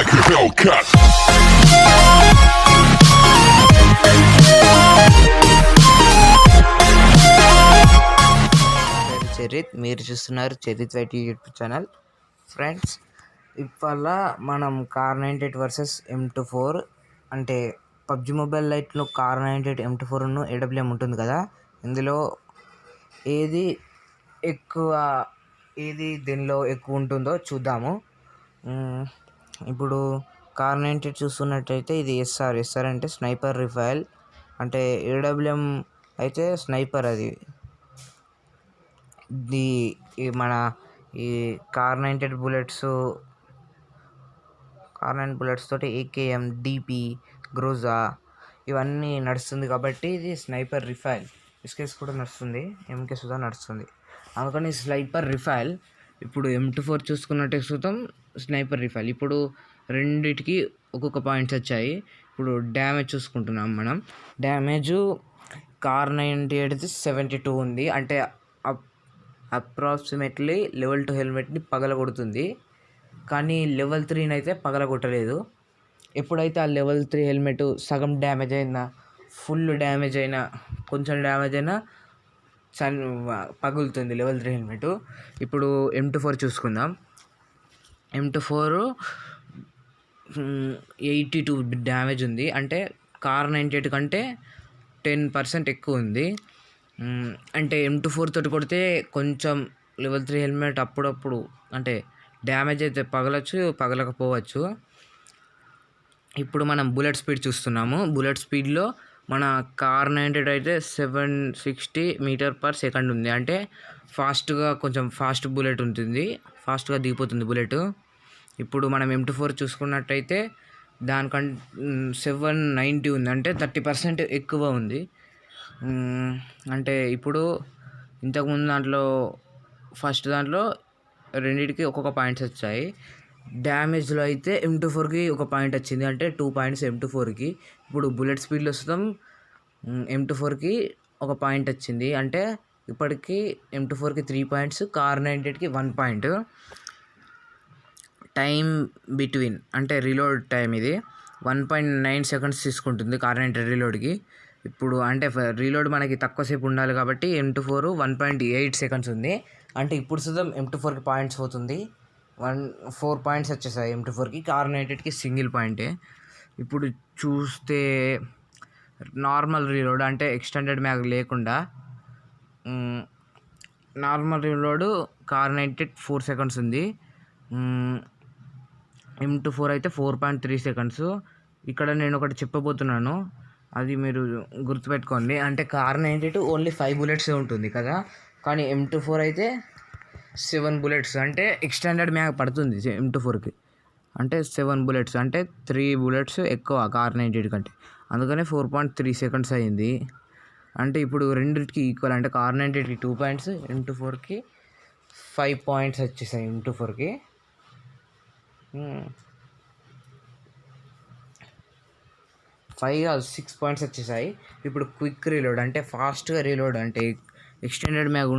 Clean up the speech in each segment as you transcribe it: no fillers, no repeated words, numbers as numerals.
like a Hellcat. పేరు చరిత్. మీరు చూస్తున్నారు Charith YT YouTube channel. Friends, ఇవాళ మనం కార్ 98 వర్సెస్ M24 అంటే పబ్జి మొబైల్ లైట్లో కార్ 98 M24 AWM ఉంటుంది కదా, ఇందులో ఏది దీనిలో ఎక్కువ ఉంటుందో చూద్దాము. ఇప్పుడు కార్ 98 చూస్తున్నట్టయితే ఇది ఎస్ఆర్ అంటే స్నైపర్ రిఫైల్, అంటే AWM అయితే స్నైపర్. అది మన ఈ కార్ 98 బుల్లెట్స్ తోటి AKM, DP, గ్రోజా ఇవన్నీ నడుస్తుంది కాబట్టి ఇది స్నైపర్ రిఫైల్. ఎస్కేస్ కూడా నడుస్తుంది, MK సుధా నడుస్తుంది, అందుకని స్నైపర్ రిఫైల్. ఇప్పుడు M24 చూసుకున్నట్టే చూద్దాం. స్నైపర్ రిఫైల్ ఇప్పుడు రెండిటికి ఒక్కొక్క పాయింట్స్ వచ్చాయి. ఇప్పుడు డ్యామేజ్ చూసుకుంటున్నాం మనం. డ్యామేజ్ కార్ 98 72 ఉంది, అంటే అప్రాక్సిమేట్లీ లెవెల్ 2 హెల్మెట్ని పగలగొడుతుంది, కానీ లెవెల్ 3 అయితే పగలగొట్టలేదు. ఎప్పుడైతే ఆ లెవెల్ 3 హెల్మెట్ సగం డ్యామేజ్ అయినా, ఫుల్ డ్యామేజ్ అయినా, కొంచెం డ్యామేజ్ అయినా పగులుతుంది లెవెల్ 3 హెల్మెట్. ఇప్పుడు M24 చూసుకుందాం. M24 82 డ్యామేజ్ ఉంది, అంటే కార్ 98 కంటే 10% ఎక్కువ ఉంది. అంటే M24 తోటి కొడితే కొంచెం లెవెల్ 3 హెల్మెట్ అప్పుడప్పుడు అంటే డ్యామేజ్ అయితే పగలచ్చు, పగలకపోవచ్చు. ఇప్పుడు మనం బుల్లెట్ స్పీడ్ చూస్తున్నాము. బుల్లెట్ స్పీడ్లో మన కార్ 98 అయితే 760 మీటర్/సెకండ్ ఉంది, అంటే కొంచెం ఫాస్ట్ బుల్లెట్ ఉంటుంది, ఫాస్ట్గా దిగిపోతుంది బుల్లెట్. ఇప్పుడు మనం M24 చూసుకున్నట్టయితే దానికంటే 790 ఉంది, అంటే 30% ఎక్కువ ఉంది. అంటే ఇప్పుడు ఇంతకుముందు ఫస్ట్ దాంట్లో రెండింటికి ఒక్కొక్క పాయింట్స్ వచ్చాయి. డ్యామేజ్లో అయితే M24కి ఒక పాయింట్ వచ్చింది, అంటే 2 పాయింట్స్ M24కి. ఇప్పుడు బుల్లెట్ స్పీడ్లో వస్తాం, M24కి ఒక పాయింట్ వచ్చింది, అంటే ఇప్పటికి M24కి 3 పాయింట్స్, కార్ 98కి 1 పాయింట్. టైం బిట్వీన్ అంటే రీలోడ్ టైం ఇది 1.9 సెకండ్స్ తీసుకుంటుంది కార్ 98 రీలోడ్కి. ఇప్పుడు అంటే రీలోడ్ మనకి తక్కువసేపు ఉండాలి కాబట్టి M24 1.8 సెకండ్స్ ఉంది, అంటే ఇప్పుడు చూద్దాం M24కి పాయింట్స్ పోతుంది. 4 పాయింట్స్ వచ్చేసాయి M24కి, కార్ 98కి సింగిల్ పాయింటే. ఇప్పుడు చూస్తే నార్మల్ రీలోడ్ అంటే ఎక్స్టెండెడ్ మ్యాగ్ లేకుండా నార్మల్ రీలోడ్ కార్ 98 4 సెకండ్స్ ఉంది, M24 అయితే 4.3 సెకండ్స్. ఇక్కడ నేను ఒకటి చెప్పబోతున్నాను, అది మీరు గుర్తుపెట్టుకోండి. అంటే కార్ 98 ఓన్లీ 5 బుల్లెట్స్ ఉంటుంది కదా, కానీ M24 అయితే 7 బుల్లెట్స్, అంటే ఎక్స్టెండెడ్ మ్యాగ్ పడుతుంది M24కి. అంటే 7 బుల్లెట్స్, అంటే 3 బుల్లెట్స్ ఎక్కువ కార్ 98 కంటే, అందుకనే 4.3 సెకండ్స్ అయింది. అంటే ఇప్పుడు రెండింటికి ఈక్వల్, అంటే కార్ 98కి 2 పాయింట్స్, M24కి 5 పాయింట్స్ వచ్చేసాయి. M24కి 6 పాయింట్స్ వచ్చేసాయి. ఇప్పుడు క్విక్ రీలోడ్ అంటే ఫాస్ట్గా రీలోడ్, అంటే ఎక్స్టెండెడ్ మ్యాగ్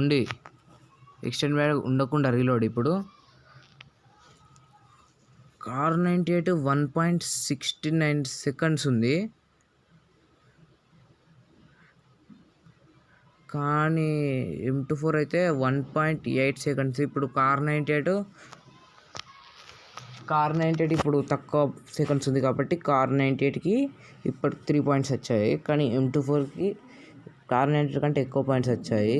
ఉండకుండా రీలోడ్. ఇప్పుడు కార్ 98 1.69 సెకండ్స్ ఉంది, కానీ M24 అయితే 1.8 సెకండ్స్. ఇప్పుడు కార్ 98 ఇప్పుడు తక్కువ సెకండ్స్ ఉంది కాబట్టి కార్ 98కి ఇప్పుడు 3 పాయింట్స్ వచ్చాయి, కానీ M24కి కార్ 98 కంటే ఎక్కువ పాయింట్స్ వచ్చాయి,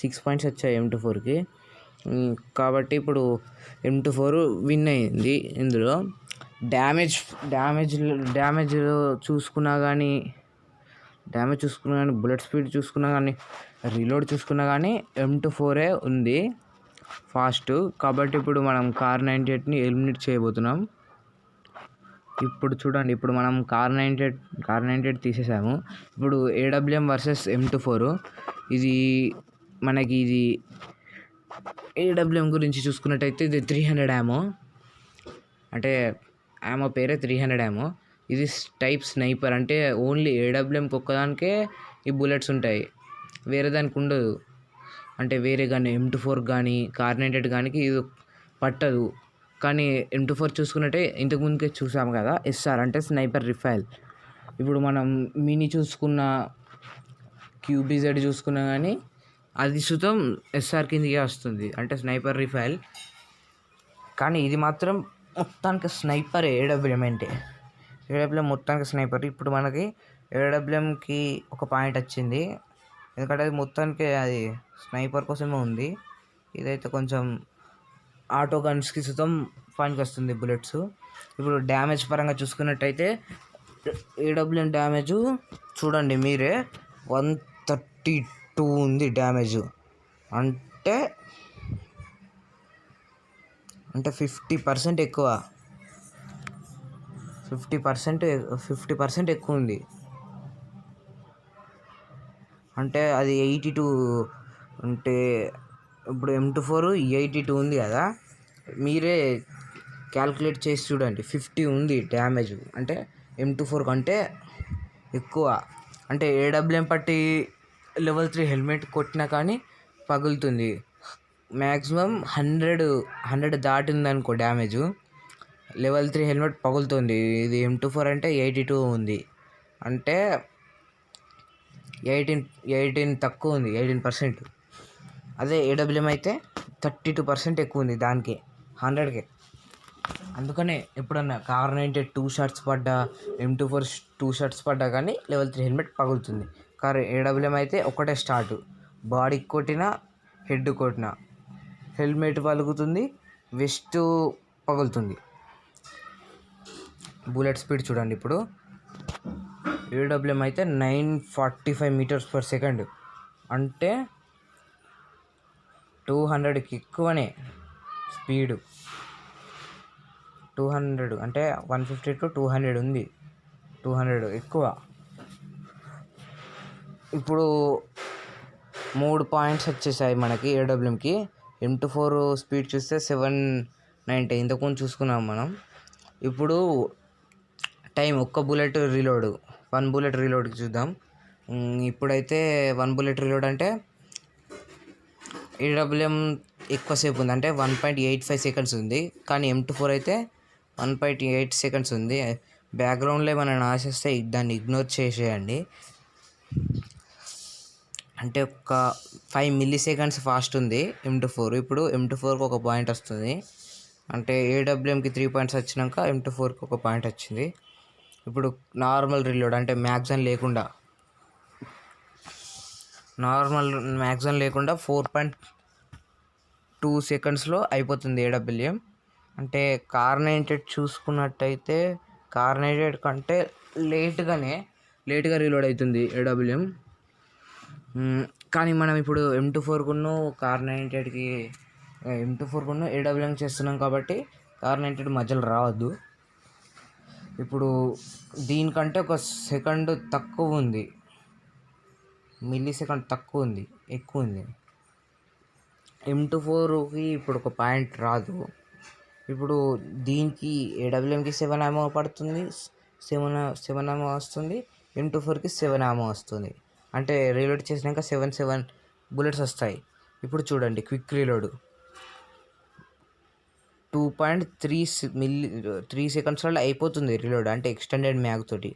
6 పాయింట్స్ వచ్చాయి M24కి. కాబట్టి ఇప్పుడు M24 విన్ అయింది. ఇందులో డ్యామేజ్ చూసుకున్నా కానీ, బుల్లెట్ స్పీడ్ చూసుకున్నా కానీ, రీలోడ్ చూసుకున్నా కానీ M24 ఉంది ఫాస్ట్. కాబట్టి ఇప్పుడు మనం కార్ 98ని ఎలిమినేట్ చేయబోతున్నాం. ఇప్పుడు చూడండి, ఇప్పుడు మనం కార్ 98 తీసేసాము. ఇప్పుడు AWM వర్సెస్ M24. మనకి AWM గురించి చూసుకున్నట్టయితే ఇది 300 యామో, అంటే యామో పేరే 300 యామో. ఇది టైప్ స్నైపర్, అంటే ఓన్లీ AWMకి ఒక్కదానికే ఈ బుల్లెట్స్ ఉంటాయి, వేరే దానికి ఉండదు. అంటే వేరే కానీ M24 కానీ కార్ 98 కానీ ఇది పట్టదు. కానీ M24 చూసుకున్నట్టే ఇంతకు ముందుకే చూసాము కదా, SR అంటే స్నైపర్ రిఫైల్. ఇప్పుడు మనం మినీ చూసుకున్న, QBZ చూసుకున్నా కానీ అది సుతం SR కిందకే వస్తుంది, అంటే స్నైపర్ రిఫైల్. కానీ ఇది మాత్రం మొత్తానికి స్నైపర్ AWM అంటే AWM మొత్తానికి స్నైపర్. ఇప్పుడు మనకి AWMకి ఒక పాయింట్ వచ్చింది, ఎందుకంటే అది మొత్తానికి అది స్నైపర్ కోసమే ఉంది. ఇదైతే కొంచెం ఆటో గన్స్కి సుతం పనికి వస్తుంది బుల్లెట్స్. ఇప్పుడు డ్యామేజ్ పరంగా చూసుకున్నట్టయితే AWM డ్యామేజ్ చూడండి మీరే, 132 ఉంది డ్యామేజ్. అంటే 50% ఎక్కువ, 50% ఎక్కువ ఉంది. అంటే అది 82, అంటే ఇప్పుడు M24 82 ఉంది కదా, మీరే క్యాల్కులేట్ చేసి చూడండి. 50 ఉంది డ్యామేజ్, అంటే M24 కంటే ఎక్కువ. అంటే AWM పట్టి లెవెల్ 3 హెల్మెట్ కొట్టినా కానీ పగులుతుంది. మ్యాక్సిమం 100 దాటిందనుకో డ్యామేజ్, లెవెల్ 3 హెల్మెట్ పగులుతుంది. ఇది M24 అంటే 82 ఉంది, అంటే 18 తక్కువ ఉంది, 18%. అదే AWM అయితే 32% ఎక్కువ ఉంది దానికి, 100కే. అందుకనే ఎప్పుడన్నా Kar98 2 షాట్స్ పడ్డా, M24 2 షాట్స్ పడ్డా కానీ లెవెల్ 3 హెల్మెట్ పగులుతుంది. కానీ AWM అయితే ఒకటే స్టార్ట్, బాడీకి కొట్టినా హెడ్ కొట్టినా హెల్మెట్ పలుకుతుంది, వెస్ట్ పగులుతుంది. బుల్లెట్ స్పీడ్ చూడండి ఇప్పుడు. AWM అయితే 945 meters/second, అంటే 200కి ఎక్కువనే స్పీడు. 200 అంటే 150 to 200 ఉంది, 200 ఎక్కువ. ఇప్పుడు 3 పాయింట్స్ వచ్చేసాయి మనకి AWMకి. M24 స్పీడ్ చూస్తే 790, ఇంతకుముందు చూసుకున్నాం మనం. ఇప్పుడు టైం, ఒక్క బుల్లెట్ రీలోడ్, 1 బుల్లెట్ రీలోడ్కి చూద్దాం. ఇప్పుడైతే 1 బుల్లెట్ రీలోడ్ అంటే AWM ఎక్కువసేపు ఉంది, అంటే 1.85 seconds ఉంది. కానీ M24 అయితే 1.8 seconds ఉంది. బ్యాక్గ్రౌండ్లో ఏమైనా నాశిస్తే దాన్ని ఇగ్నోర్ చేసేయండి. అంటే ఒక 5 milliseconds ఫాస్ట్ ఉంది M24. ఇప్పుడు M24కి ఒక పాయింట్ వస్తుంది, అంటే AWMకి 3 points వచ్చినాక M24కి ఒక పాయింట్ వచ్చింది. ఇప్పుడు నార్మల్ రీలోడ్, అంటే మ్యాగ్జైన్ లేకుండా 4.2 secondsలో అయిపోతుంది AWM. అంటే Kar98 చూసుకున్నట్టయితే Kar98 కంటే లేట్గా రీలోడ్ అవుతుంది AWM. కానీ మనం ఇప్పుడు M24కును Kar98కి AWM చేస్తున్నాం కాబట్టి Kar98 మధ్యలో రావద్దు. ఇప్పుడు దీనికంటే ఒక సెకండ్ తక్కువ ఉంది, millisecond తక్కువ ఉంది, ఎక్కువ ఉంది. M24కి ఇప్పుడు ఒక పాయింట్ రాదు. ఇప్పుడు దీనికి AWMకి 7 ammo పడుతుంది, 7 ammo వస్తుంది. M24కి 7 ammo వస్తుంది, అంటే రీలోడ్ చేసినాక 7 bullets వస్తాయి. ఇప్పుడు చూడండి క్విక్ రీలోడ్ 2.3 secondsలో అయిపోతుంది రీలోడ్, అంటే ఎక్స్టెండెడ్ మ్యాగ్ తోటి.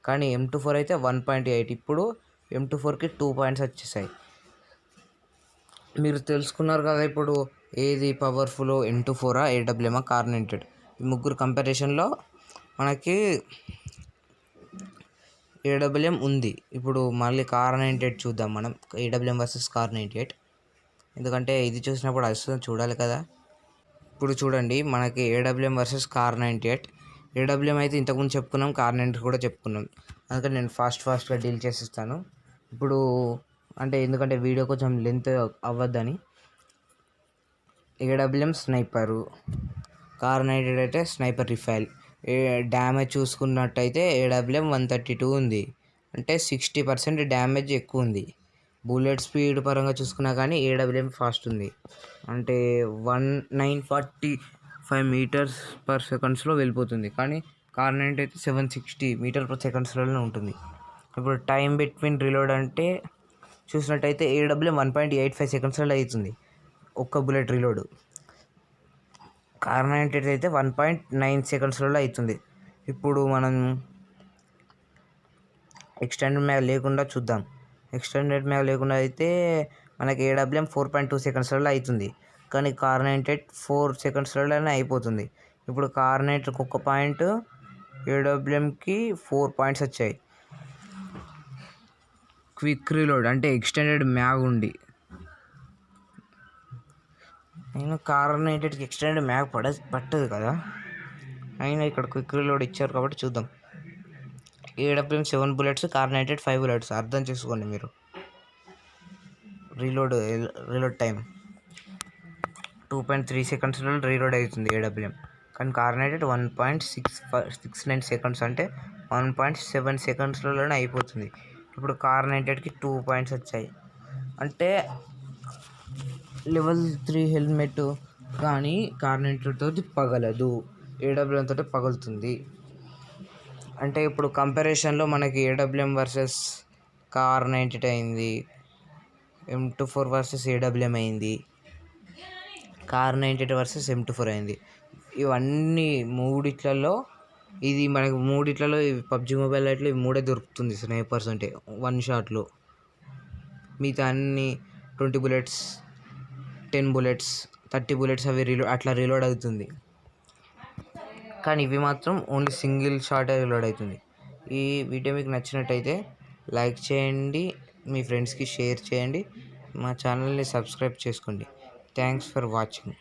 కానీ M24 అయితే 1.8. ఇప్పుడు M24కి 2 points వచ్చేసాయి. మీరు తెలుసుకున్నారు కదా ఇప్పుడు ఏది పవర్ఫుల్, M24 AWM Kar98. ఈ ముగ్గురు కంపారిజన్లో మనకి AWM ఉంది. ఇప్పుడు మళ్ళీ Kar98 చూద్దాం మనం, AWM వర్సెస్ Kar98. ఎందుకంటే ఇది చూసినప్పుడు అసలు చూడాలి కదా. ఇప్పుడు చూడండి మనకి AWM వర్సెస్ Kar98. AWM అయితే ఇంతకుముందు చెప్పుకున్నాం, Kar98 కూడా చెప్పుకున్నాం. అందుకని నేను ఫాస్ట్గా డీల్ చేసిస్తాను ఇప్పుడు, అంటే ఎందుకంటే వీడియో కొంచెం లెంత్ అవ్వద్దని. AWM స్నైపరు, Kar98 అయితే స్నైపర్ రిఫైల్. డ్యామేజ్ చూసుకున్నట్టయితే AWM 132 ఉంది, అంటే 60% డ్యామేజ్ ఎక్కువ ఉంది. బుల్లెట్ స్పీడ్ పరంగా చూసుకున్నా కానీ AWM ఫాస్ట్ ఉంది, అంటే 945 meters/secondsలో వెళ్ళిపోతుంది. కానీ Kar98 అయితే 760 meters/secondsలోనే ఉంటుంది. ఇప్పుడు టైం బిట్వీన్ రీలోడ్ అంటే చూసినట్టయితే AWM 1.85 secondsలో అవుతుంది ఒక్క బుల్లెట్ రీలోడ్. కార్ 98 అయితే 1.9 సెకండ్స్లలో అవుతుంది. ఇప్పుడు మనం ఎక్స్టెండెడ్ మ్యాగ్ లేకుండా చూద్దాం. ఎక్స్టెండెడ్ మ్యాగ్ లేకుండా అయితే మనకి ఏడబ్ల్యూఎం 4.2 సెకండ్స్లలో అవుతుంది. కానీ కార్ 98 4 సెకండ్స్లలోనే అయిపోతుంది. ఇప్పుడు కార్ 98కి 1 పాయింట్, ఏడబ్ల్యూఎంకి 4 పాయింట్స్ వచ్చాయి. క్విక్ రీలోడ్ అంటే ఎక్స్టెండెడ్ మ్యాగ్ ఉండి, నేను కార్ 98కి ఎక్స్టెండెడ్ మ్యాగ్ పట్టదు కదా, అయినా ఇక్కడ క్విక్ రీలోడ్ ఇచ్చారు కాబట్టి చూద్దాం. AWM 7 bullets, car 98 5 bullets. అర్థం చేసుకోండి మీరు. రీలోడ్ టైం 2.3 సెకండ్స్లో రీలోడ్ అవుతుంది ఏడబ్ల్యూఎం. కానీ కార్ 98 1.69 సెకండ్స్ అంటే 1.7 సెకండ్స్లోనే అయిపోతుంది. ఇప్పుడు కార్ 98కి 2 పాయింట్స్ వచ్చాయి. అంటే లెవెల్ 3 హెల్మెట్ కానీ కార్ 98 తోటి పగలదు, ఏడబ్ల్యూఎం తోటి పగులుతుంది. అంటే ఇప్పుడు కంపారిజన్లో మనకి ఏడబ్ల్యూఎం వర్సెస్ కార్ 98 అయింది, M24 వర్సెస్ ఏడబ్ల్యూఎం అయింది, కార్ 98 వర్సెస్ M24 అయింది. ఇవన్నీ మూడిట్లలో ఇది మనకు పబ్జి మొబైల్ లైట్లో ఈ మూడే దొరుకుతుంది స్నైపర్స్ అంటే 1 షాట్లో. మిగతా అన్ని 20 బుల్లెట్స్, 10 బుల్లెట్స్, 30 బుల్లెట్స్ అవి అట్లా రీలోడ్ అవుతుంది. కానీ ఇవి మాత్రం ఓన్లీ సింగిల్ షాటే రీలోడ్ అవుతుంది. ఈ వీడియో మీకు నచ్చినట్టయితే లైక్ చేయండి, మీ ఫ్రెండ్స్కి షేర్ చేయండి, మా ఛానల్ని సబ్స్క్రైబ్ చేసుకోండి. Thanks for watching.